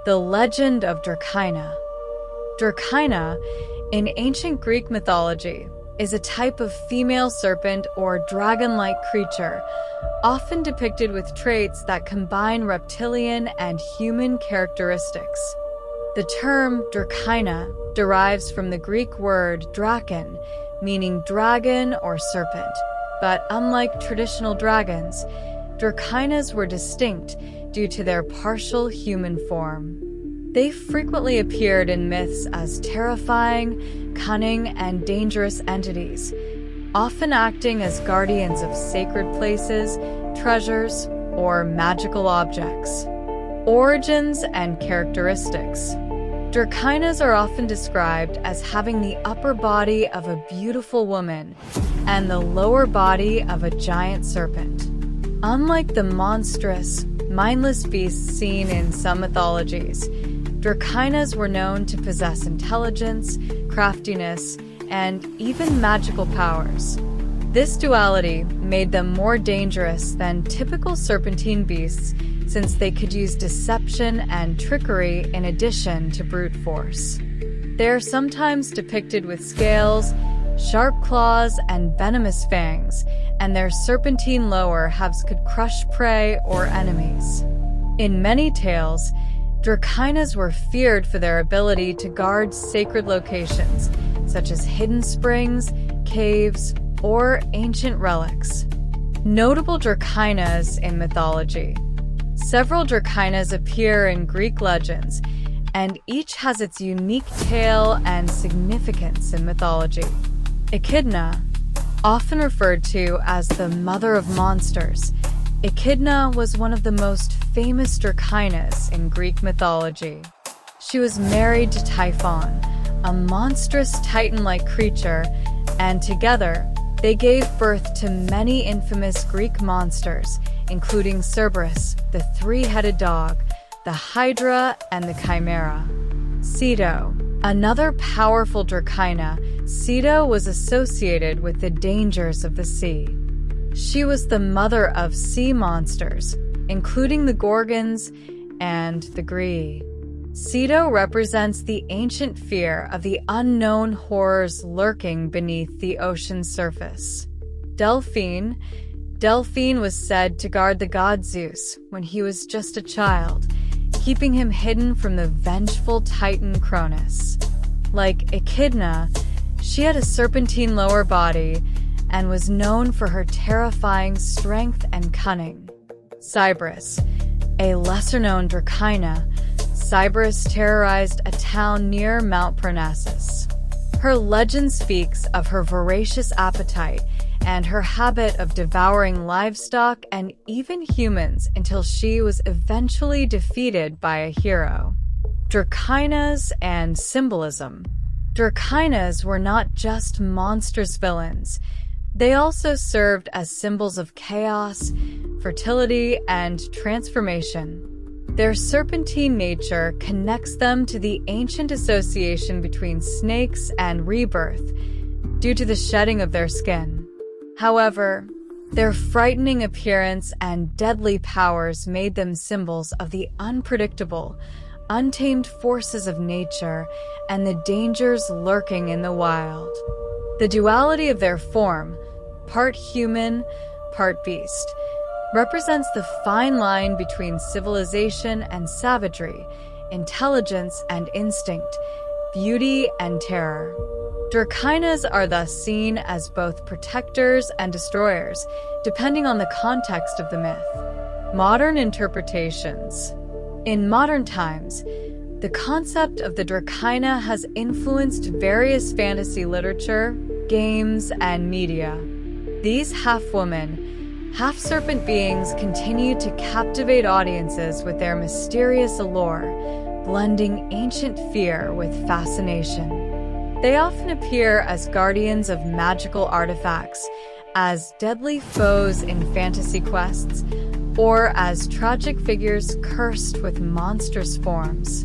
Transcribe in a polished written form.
The legend of Drakaina. Drakaina, in ancient Greek mythology, is a type of female serpent or dragon-like creature, often depicted with traits that combine reptilian and human characteristics. The term Drakaina derives from the Greek word draken, meaning dragon or serpent. But unlike traditional dragons, Drakainas were distinct due to their partial human form. They frequently appeared in myths as terrifying, cunning, and dangerous entities, often acting as guardians of sacred places, treasures, or magical objects. Origins and characteristics. Drakainas are often described as having the upper body of a beautiful woman and the lower body of a giant serpent. Unlike the monstrous, mindless beasts seen in some mythologies, Drakainas were known to possess intelligence, craftiness, and even magical powers. This duality made them more dangerous than typical serpentine beasts, since they could use deception and trickery in addition to brute force. They are sometimes depicted with scales, sharp claws, and venomous fangs, and their serpentine lower halves could crush prey or enemies. In many tales, Drakainas were feared for their ability to guard sacred locations, such as hidden springs, caves, or ancient relics. Notable Drakainas in mythology. Several Drakainas appear in Greek legends, and each has its unique tale and significance in mythology. Echidna, often referred to as the mother of monsters, Echidna was one of the most famous Drakainas in Greek mythology. She was married to Typhon, a monstrous titan-like creature, and together they gave birth to many infamous Greek monsters, including Cerberus, the three-headed dog, the Hydra, and the Chimera. Ceto, another powerful Drakaina, Ceto was associated with the dangers of the sea. She was the mother of sea monsters, including the Gorgons and the Gree. Ceto represents the ancient fear of the unknown horrors lurking beneath the ocean's surface. Delphine was said to guard the god Zeus when he was just a child, keeping him hidden from the vengeful titan Cronus. Like Echidna, she had a serpentine lower body and was known for her terrifying strength and cunning. Cerberus, a lesser-known Drakaina, Cerberus terrorized a town near Mount Parnassus. Her legend speaks of her voracious appetite and her habit of devouring livestock and even humans until she was eventually defeated by a hero. Drakainas and symbolism. Drakainas were not just monstrous villains. They also served as symbols of chaos, fertility, and transformation. Their serpentine nature connects them to the ancient association between snakes and rebirth due to the shedding of their skin. However, their frightening appearance and deadly powers made them symbols of the unpredictable, untamed forces of nature and the dangers lurking in the wild. The duality of their form, part human, part beast, represents the fine line between civilization and savagery, intelligence and instinct, beauty and terror. Drakainas are thus seen as both protectors and destroyers, depending on the context of the myth. Modern interpretations. In modern times, the concept of the Drakaina has influenced various fantasy literature, games, and media. These half-woman, half-serpent beings continue to captivate audiences with their mysterious allure, blending ancient fear with fascination. They often appear as guardians of magical artifacts, as deadly foes in fantasy quests, or as tragic figures cursed with monstrous forms.